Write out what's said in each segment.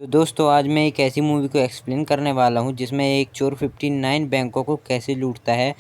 तो दोस्तों आज मैं एक ऐसी मूवी को एक्सप्लेन करने वाला हूँ जिसमें एक चोर 59 बैंकों को कैसे लूटता है।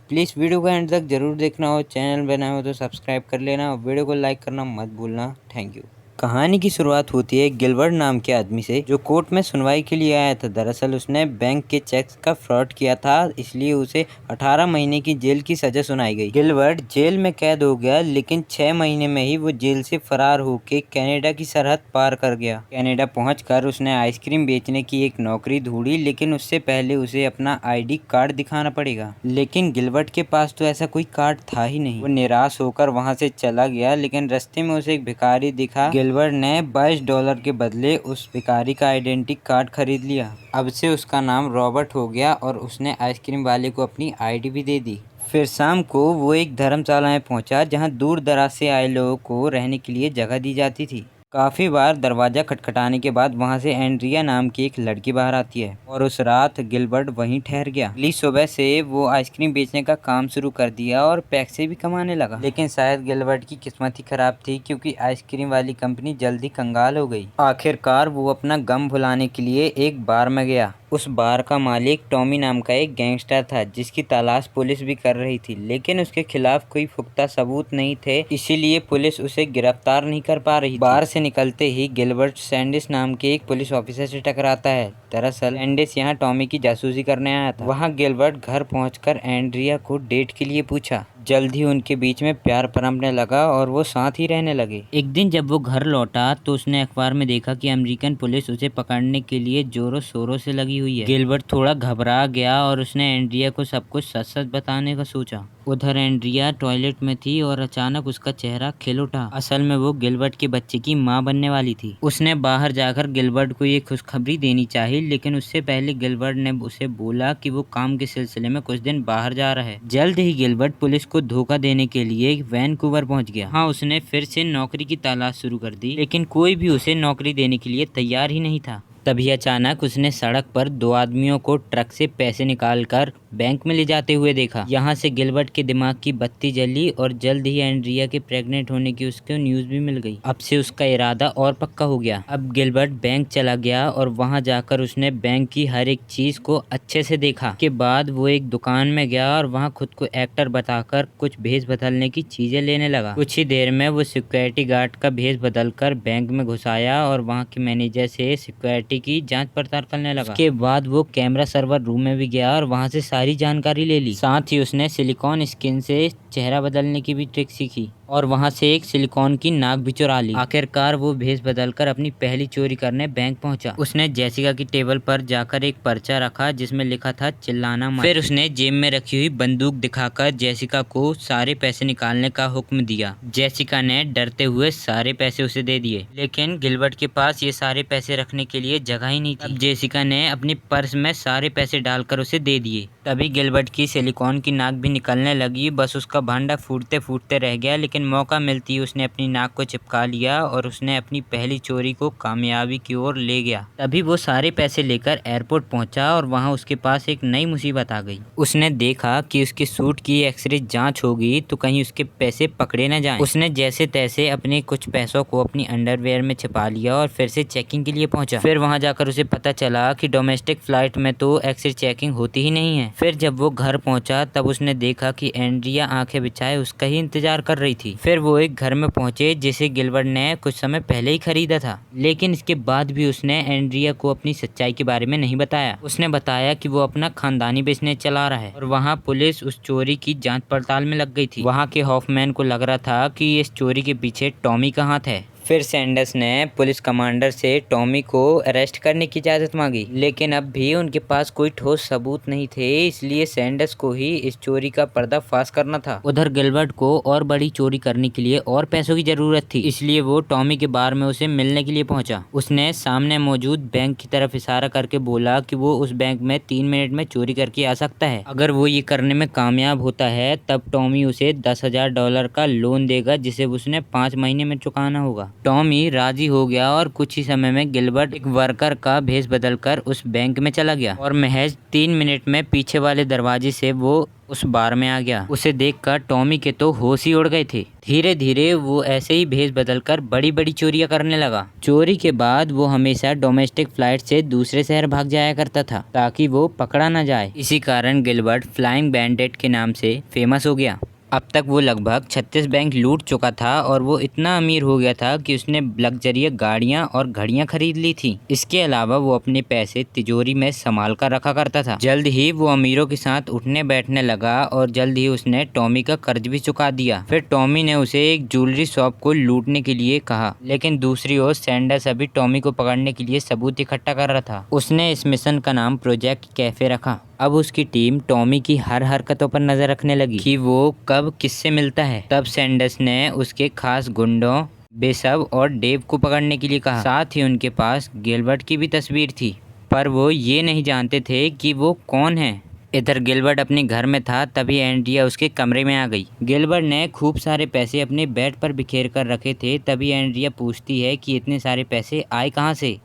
प्लीज़ वीडियो को एंड तक ज़रूर देखना हो, चैनल बना हो तो सब्सक्राइब कर लेना और वीडियो को लाइक करना मत भूलना। Thank you. कहानी की शुरुआत होती है गिलबर्ट नाम के आदमी से जो कोर्ट में सुनवाई के लिए आया था। दरअसल उसने बैंक के चेक्स का फ्रॉड किया था, इसलिए उसे 18 महीने की जेल की सजा सुनाई गई। गिलबर्ट जेल में कैद हो गया, लेकिन 6 महीने में ही वो जेल से फरार होकर कनाडा की सरहद पार कर गया। कनाडा पहुंचकर उसने आइसक्रीम बेचने की एक नौकरी ढूंढी, लेकिन उससे पहले उसे अपना ID कार्ड दिखाना पड़ेगा। लेकिन गिलबर्ट के पास तो ऐसा कोई कार्ड था ही नहीं। वो निराश होकर वहां से चला गया, लेकिन रास्ते में उसे एक भिखारी दिखा। गिलबर्ट ने $22 के बदले उस भिखारी का आइडेंटिटी कार्ड खरीद लिया। अब से उसका नाम रॉबर्ट हो गया और उसने आइसक्रीम वाले को अपनी ID भी दे दी। फिर शाम को वो एक धर्मशाला में पहुंचा जहां दूर दराज से आए लोगों को रहने के लिए जगह दी जाती थी। काफी बार दरवाजा खटखटाने के बाद वहां से एंड्रिया नाम की एक लड़की बाहर आती है और उस रात गिलबर्ट वहीं ठहर गया। अगली सुबह से वो आइसक्रीम बेचने का काम शुरू कर दिया और पैसे भी कमाने लगा। लेकिन शायद गिलबर्ट की किस्मत ही खराब थी, क्योंकि आइसक्रीम वाली कंपनी जल्दी कंगाल हो गई। आखिरकार वो अपना गम भुलाने के लिए एक बार में गया। उस बार का मालिक टॉमी नाम का एक गैंगस्टर था जिसकी तलाश पुलिस भी कर रही थी, लेकिन उसके खिलाफ कोई पुख्ता सबूत नहीं थे, इसीलिए पुलिस उसे गिरफ्तार नहीं कर पा रही थी। बार से निकलते ही गिलबर्ट सैंडिस नाम के एक पुलिस ऑफिसर से टकराता है। दरअसल सैंडिस यहाँ टॉमी की जासूसी करने आया था। वहाँ गिलबर्ट घर पहुंचकर एंड्रिया को डेट के लिए पूछा। जल्द ही उनके बीच में प्यार पनपने लगा और वो साथ ही रहने लगे। एक दिन जब वो घर लौटा तो उसने अखबार में देखा कि अमेरिकन पुलिस उसे पकड़ने के लिए जोरों शोरों से लगी हुई है। गिलबर्ट थोड़ा घबरा गया और उसने एंड्रिया को सब कुछ सच सच बताने का सोचा। उधर एंड्रिया टॉयलेट में थी और अचानक उसका चेहरा खिल उठा। असल में वो गिलबर्ट के बच्चे की मां बनने वाली थी। उसने बाहर जाकर गिलबर्ट को ये खुशखबरी देनी चाहिए, लेकिन उससे पहले गिलबर्ट ने उसे बोला कि वो काम के सिलसिले में कुछ दिन बाहर जा रहा है। जल्द ही गिलबर्ट पुलिस को धोखा देने के लिए वैनकूवर पहुंच गया। हाँ, उसने फिर से नौकरी की तलाश शुरू कर दी, लेकिन कोई भी उसे नौकरी देने के लिए तैयार ही नहीं था। तभी अचानक उसने सड़क पर 2 आदमियों को ट्रक से पैसे निकालकर बैंक में ले जाते हुए देखा। यहाँ से गिलबर्ट के दिमाग की बत्ती जली और जल्द ही एंड्रिया के प्रेग्नेंट होने की उसको न्यूज भी मिल गई। अब से उसका इरादा और पक्का हो गया। अब गिलबर्ट बैंक चला गया और वहाँ जाकर उसने बैंक की हर एक चीज को अच्छे से देखा। के बाद वो एक दुकान में गया और वहाँ खुद को एक्टर बताकर कुछ भेष बदलने की चीजें लेने लगा। कुछ ही देर में वो सिक्योरिटी गार्ड का भेष बदलकर बैंक में घुस आया और वहाँ के मैनेजर से सिक्योरिटी की जांच पड़ताल करने लगा। उसके बाद वो कैमरा सर्वर रूम में भी गया और वहां से सारी जानकारी ले ली। साथ ही उसने सिलिकॉन स्किन से चेहरा बदलने की भी ट्रिक सीखी और वहां से एक सिलिकॉन की नाक भी चुरा ली। आखिरकार वो भेष बदलकर अपनी पहली चोरी करने बैंक पहुंचा। उसने जेसिका की टेबल पर जाकर एक पर्चा रखा जिसमें लिखा था चिल्लाना मत। फिर उसने जेब में रखी हुई बंदूक दिखाकर जेसिका को सारे पैसे निकालने का हुक्म दिया। जेसिका ने डरते हुए सारे पैसे उसे दे दिए, लेकिन गिलबर्ट के पास ये सारे पैसे रखने के लिए जगह ही नहीं थी। जेसिका ने अपनी पर्स में सारे पैसे डालकर उसे दे दिए। तभी गिलबर्ट की सिलिकॉन की नाक भी निकलने लगी। बस उसका भांडा फूटते फूटते रह गया, लेकिन मौका मिलती उसने अपनी नाक को चिपका लिया और उसने अपनी पहली चोरी को कामयाबी की ओर ले गया। तभी वो सारे पैसे लेकर एयरपोर्ट पहुंचा और वहां उसके पास एक नई मुसीबत आ गई। उसने देखा कि उसके सूट की एक्सरे जांच होगी तो कहीं उसके पैसे पकड़े न जाएं। उसने जैसे तैसे अपने कुछ पैसों को अपनी अंडरवेयर में छिपा लिया और फिर से चेकिंग के लिए पहुंचा। फिर वहां जाकर उसे पता चला कि डोमेस्टिक फ्लाइट में तो एक्सरे चेकिंग होती ही नहीं है। फिर जब वो घर पहुंचा तब उसने देखा कि एंड्रिया आंखें बिछाए उसका ही इंतजार कर रही थी। फिर वो एक घर में पहुंचे जिसे गिलबर्ट ने कुछ समय पहले ही खरीदा था, लेकिन इसके बाद भी उसने एंड्रिया को अपनी सच्चाई के बारे में नहीं बताया। उसने बताया कि वो अपना खानदानी बिजनेस चला रहा है और वहाँ पुलिस उस चोरी की जांच पड़ताल में लग गई थी। वहाँ के हॉफमैन को लग रहा था कि इस चोरी के पीछे टॉमी का हाथ है। फिर सैंडर्स ने पुलिस कमांडर से टॉमी को अरेस्ट करने की इजाज़त मांगी, लेकिन अब भी उनके पास कोई ठोस सबूत नहीं थे, इसलिए सैंडर्स को ही इस चोरी का पर्दाफाश करना था। उधर गिलबर्ट को और बड़ी चोरी करने के लिए और पैसों की जरूरत थी, इसलिए वो टॉमी के बार में उसे मिलने के लिए पहुंचा। उसने सामने मौजूद बैंक की तरफ इशारा करके बोला कि वो उस बैंक में 3 मिनट में चोरी करके आ सकता है। अगर वो ये करने में कामयाब होता है तब टॉमी उसे $10,000 का लोन देगा, जिसे उसने 5 महीने में चुकाना होगा। टॉमी राजी हो गया और कुछ ही समय में गिलबर्ट एक वर्कर का भेष बदलकर उस बैंक में चला गया और महज 3 मिनट में पीछे वाले दरवाजे से वो उस बार में आ गया। उसे देखकर टॉमी के तो होश ही उड़ गए थे। धीरे धीरे वो ऐसे ही भेष बदलकर बड़ी बड़ी चोरियां करने लगा। चोरी के बाद वो हमेशा डोमेस्टिक फ्लाइट से दूसरे शहर भाग जाया करता था ताकि वो पकड़ा न जाए। इसी कारण गिलबर्ट फ्लाइंग बैंडिट के नाम से फेमस हो गया। अब तक वो लगभग 36 बैंक लूट चुका था और वो इतना अमीर हो गया था कि उसने लग्जरी गाड़ियां और घड़ियां खरीद ली थी। इसके अलावा वो अपने पैसे तिजोरी में संभाल कर रखा करता था। जल्द ही वो अमीरों के साथ उठने बैठने लगा और जल्द ही उसने टॉमी का कर्ज भी चुका दिया। फिर टॉमी ने उसे एक ज्वेलरी शॉप को लूटने के लिए कहा, लेकिन दूसरी ओर सैंडर्स अभी टॉमी को पकड़ने के लिए सबूत इकट्ठा कर रहा था। उसने इस मिशन का नाम प्रोजेक्ट कैफे रखा। अब उसकी टीम टॉमी की हर हरकतों पर नजर रखने लगी कि वो कब किससे मिलता है। तब सैंडर्स ने उसके खास गुंडों बिशप और डेव को पकड़ने के लिए कहा। साथ ही उनके पास गिलबर्ट की भी तस्वीर थी, पर वो ये नहीं जानते थे कि वो कौन है। इधर गिलबर्ट अपने घर में था, तभी एंड्रिया उसके कमरे में आ गई। गिलबर्ट ने खूब सारे पैसे अपने बेड पर बिखेर कर रखे थे। तभी एंड्रिया पूछती है कि इतने सारे पैसे आए कहाँ से।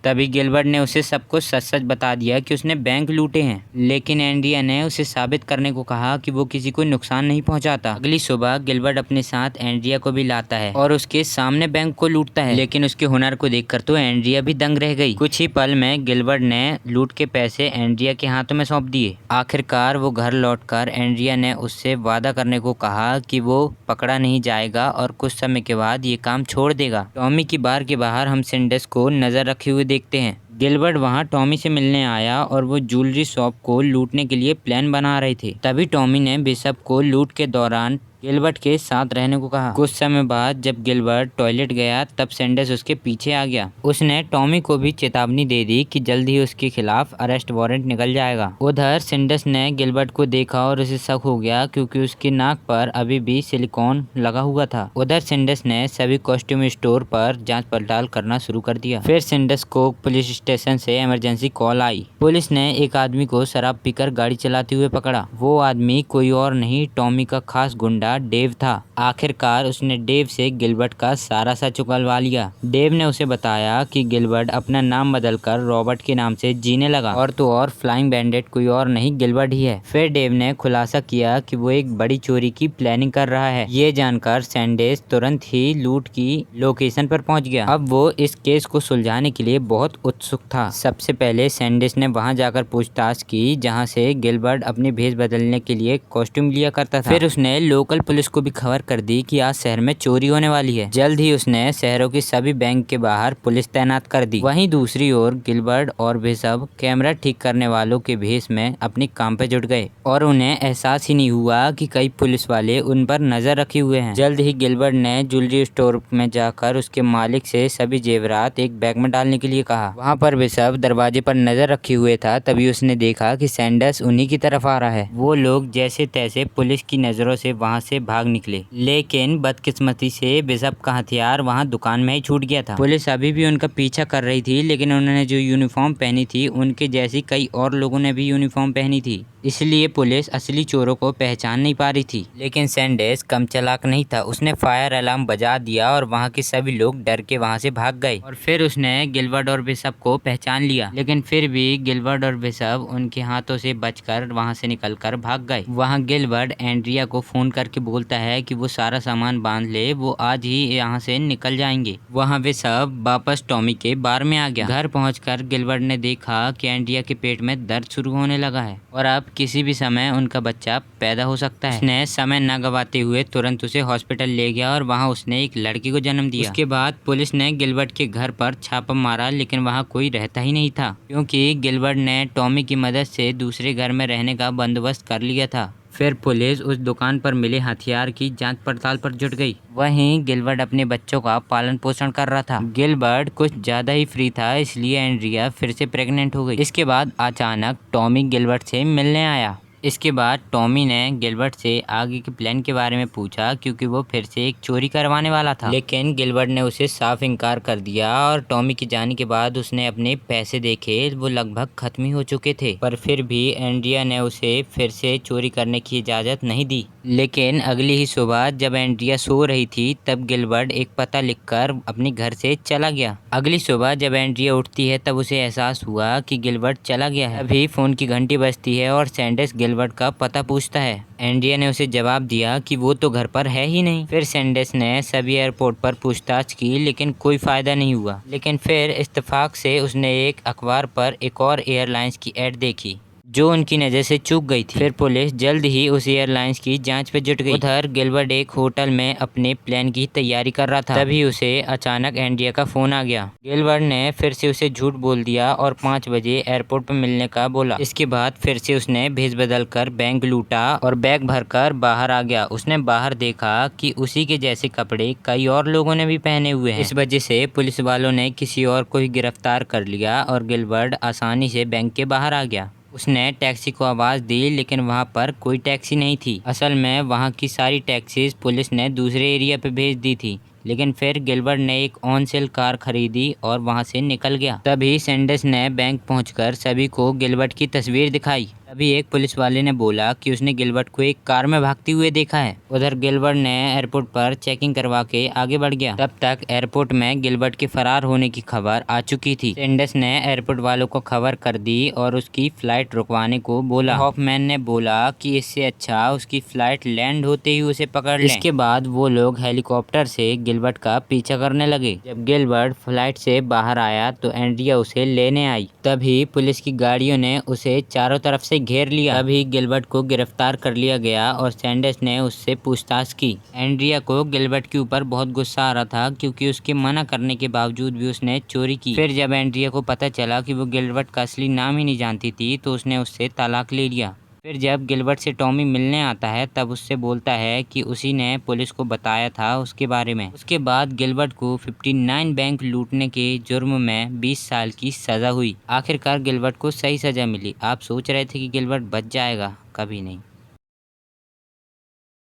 तभी गिलबर्ट ने उसे सब कुछ सच सच बता दिया कि उसने बैंक लूटे हैं, लेकिन एंड्रिया ने उसे साबित करने को कहा कि वो किसी को नुकसान नहीं पहुंचाता। अगली सुबह गिलबर्ट अपने साथ एंड्रिया को भी लाता है और उसके सामने बैंक को लूटता है, लेकिन उसके हुनर को देखकर तो एंड्रिया भी दंग रह गई। कुछ ही पल में गिलबर्ट ने लूट के पैसे एंड्रिया के हाथों में सौंप दिए। आखिरकार वो घर लौटकर एंड्रिया ने उससे वादा करने को कहा कि वो पकड़ा नहीं जाएगा और कुछ समय के बाद ये काम छोड़ देगा। टॉमी की बार के बाहर हम सैंडर्स को नजर रखे हुए देखते हैं। गिलबर्ट वहां टॉमी से मिलने आया और वो ज्वेलरी शॉप को लूटने के लिए प्लान बना रहे थे। तभी टॉमी ने बिशप को लूट के दौरान गिलबर्ट के साथ रहने को कहा। कुछ समय बाद जब गिलबर्ट टॉयलेट गया तब सैंडर्स उसके पीछे आ गया। उसने टॉमी को भी चेतावनी दे दी कि जल्द ही उसके खिलाफ अरेस्ट वारंट निकल जाएगा। उधर सैंडर्स ने गिलबर्ट को देखा और उसे शक हो गया क्योंकि उसकी नाक पर अभी भी सिलिकॉन लगा हुआ था। उधर सैंडर्स ने सभी कॉस्ट्यूम स्टोर पर जांच पड़ताल करना शुरू कर दिया। फिर सैंडर्स को पुलिस स्टेशन से इमरजेंसी कॉल आई। पुलिस ने एक आदमी को शराब पीकर गाड़ी चलाते हुए पकड़ा। वो आदमी कोई और नहीं, टॉमी का खास गुंडा डेव था। आखिरकार उसने डेव से गिलबर्ट का सारा सच चुकलवा लिया। डेव ने उसे बताया कि गिलबर्ट अपना नाम बदलकर रॉबर्ट के नाम से जीने लगा और तो और फ्लाइंग बैंडिट कोई और नहीं गिलबर्ट ही है। फिर डेव ने खुलासा किया कि वो एक बड़ी चोरी की प्लानिंग कर रहा है। ये जानकर सैंडर्स तुरंत ही लूट की लोकेशन पर पहुंच गया। अब वो इस केस को सुलझाने के लिए बहुत उत्सुक था। सबसे पहले सैंडर्स ने वहां जाकर पूछताछ की जहां से गिलबर्ट अपने भेष बदलने के लिए कॉस्ट्यूम लिया करता था। फिर उसने लोकल पुलिस को भी खबर कर दी कि आज शहर में चोरी होने वाली है। जल्द ही उसने शहरों के सभी बैंक के बाहर पुलिस तैनात कर दी। वहीं दूसरी ओर गिलबर्ट और बिशप कैमरा ठीक करने वालों के भेष में अपने काम पे जुट गए और उन्हें एहसास ही नहीं हुआ कि कई पुलिस वाले उन पर नजर रखे हुए हैं। जल्द ही गिलबर्ट ने ज्वेलरी स्टोर में जाकर उसके मालिक से सभी जेवरात एक बैग में डालने के लिए कहा। वहाँ पर बिशप दरवाजे पर नजर रखे हुए था। तभी उसने देखा कि सैंडर्स उन्हीं की तरफ आ रहा है। वो लोग जैसे तैसे पुलिस की नजरों से वहाँ से भाग निकले, लेकिन बदकिस्मती से बिशप का हथियार वहां दुकान में ही छूट गया था। पुलिस अभी भी उनका पीछा कर रही थी, लेकिन उन्होंने जो यूनिफॉर्म पहनी थी उनके जैसी कई और लोगों ने भी यूनिफॉर्म पहनी थी, इसलिए पुलिस असली चोरों को पहचान नहीं पा रही थी। लेकिन सैंडर्स कम चालाक नहीं था। उसने फायर अलार्म बजा दिया और वहां के सभी लोग डर के वहां से भाग गए और फिर उसने गिलबर्ट और बिशप को पहचान लिया, लेकिन फिर भी गिलबर्ट और बिशप उनके हाथों से बचकर वहां से निकलकर भाग गए। वहां गिलबर्ट एंड्रिया को फोन करके बोलता है कि वो सारा सामान बांध ले, वो आज ही यहाँ से निकल जाएंगे। वहाँ वे सब वापस टॉमी के बार में आ गया। घर पहुंचकर गिलबर्ट ने देखा कि एंड्रिया के पेट में दर्द शुरू होने लगा है और अब किसी भी समय उनका बच्चा पैदा हो सकता है। उसने समय न गवाते हुए तुरंत उसे हॉस्पिटल ले गया और वहाँ उसने एक लड़की को जन्म दिया। उसके बाद पुलिस ने गिलबर्ट के घर पर छापा मारा, लेकिन वहाँ कोई रहता ही नहीं था क्योंकि गिलबर्ट ने टॉमी की मदद से दूसरे घर में रहने का बंदोबस्त कर लिया था। फिर पुलिस उस दुकान पर मिले हथियार की जांच पड़ताल पर जुट गई। वहीं गिलबर्ट अपने बच्चों का पालन पोषण कर रहा था। गिलबर्ट कुछ ज्यादा ही फ्री था, इसलिए एंड्रिया फिर से प्रेग्नेंट हो गई। इसके बाद अचानक टॉमी गिलबर्ट से मिलने आया। इसके बाद टॉमी ने गिलबर्ट से आगे के प्लान के बारे में पूछा क्योंकि वो फिर से एक चोरी करवाने वाला था, लेकिन गिलबर्ट ने उसे साफ इनकार कर दिया और टॉमी के जाने के बाद उसने अपने पैसे देखे, वो लगभग खत्म ही हो चुके थे। पर फिर भी एंड्रिया ने उसे फिर से चोरी करने की इजाज़त नहीं दी। लेकिन अगली ही सुबह जब एंड्रिया सो रही थी तब गिलबर्ट एक पता लिखकर अपने घर से चला गया। अगली सुबह जब एंड्रिया उठती है तब उसे एहसास हुआ कि गिलबर्ट चला गया है। अभी फ़ोन की घंटी बजती है और सैंडर्स गिलबर्ट का पता पूछता है। एंड्रिया ने उसे जवाब दिया कि वो तो घर पर है ही नहीं। फिर सैंडर्स ने सभी एयरपोर्ट पर पूछताछ की लेकिन कोई फ़ायदा नहीं हुआ। लेकिन फिर इत्तेफाक से उसने एक अखबार पर एक और एयरलाइंस की ऐड देखी जो उनकी नज़र से चूक गई थी। फिर पुलिस जल्द ही उस एयरलाइंस की जांच पर जुट गई। उधर गिलबर्ट एक होटल में अपने प्लान की तैयारी कर रहा था, तभी उसे अचानक एंड्रिया का फ़ोन आ गया। गिलबर्ट ने फिर से उसे झूठ बोल दिया और 5 बजे एयरपोर्ट पर मिलने का बोला। इसके बाद फिर से उसने भेस बदल कर बैंक लूटा और बैग भरकर बाहर आ गया। उसने बाहर देखा कि उसी के जैसे कपड़े कई और लोगों ने भी पहने हुए हैं। इस वजह से पुलिस वालों ने किसी और को ही गिरफ्तार कर लिया और गिलबर्ट आसानी से बैंक के बाहर आ गया। उसने टैक्सी को आवाज़ दी लेकिन वहाँ पर कोई टैक्सी नहीं थी। असल में वहाँ की सारी टैक्सीज पुलिस ने दूसरे एरिया पे भेज दी थी। लेकिन फिर गिलबर्ट ने एक ऑन सेल कार खरीदी और वहाँ से निकल गया। तभी सैंडर्स ने बैंक पहुंचकर सभी को गिलबर्ट की तस्वीर दिखाई। तभी एक पुलिस वाले ने बोला कि उसने गिलबर्ट को एक कार में भागते हुए देखा है। उधर गिलबर्ट ने एयरपोर्ट पर चेकिंग करवा के आगे बढ़ गया। तब तक एयरपोर्ट में गिलबर्ट के फरार होने की खबर आ चुकी थी। सैंडर्स ने एयरपोर्ट वालों को खबर कर दी और उसकी फ्लाइट रुकवाने को बोला। हॉफमैन ने बोला कि इससे अच्छा उसकी फ्लाइट लैंड होते ही उसे पकड़ लें। इसके बाद वो लोग हेलीकॉप्टर से गिलबर्ट का पीछा करने लगे। जब गिलबर्ट फ्लाइट से बाहर आया तो एंड्रिया उसे लेने आई। तभी पुलिस की गाड़ियों ने उसे चारों तरफ से घेर लिया। तभी गिलबर्ट को गिरफ्तार कर लिया गया और सैंडर्स ने उससे पूछताछ की। एंड्रिया को गिलबर्ट के ऊपर बहुत गुस्सा आ रहा था क्योंकि उसके मना करने के बावजूद भी उसने चोरी की। फिर जब एंड्रिया को पता चला कि वो गिलबर्ट का असली नाम ही नहीं जानती थी तो उसने उससे तलाक ले लिया। फिर जब गिलबर्ट से टॉमी मिलने आता है तब उससे बोलता है कि उसी ने पुलिस को बताया था उसके बारे में। उसके बाद गिलबर्ट को 59 बैंक लूटने के जुर्म में 20 साल की सज़ा हुई। आखिरकार गिलबर्ट को सही सज़ा मिली। आप सोच रहे थे कि गिलबर्ट बच जाएगा, कभी नहीं।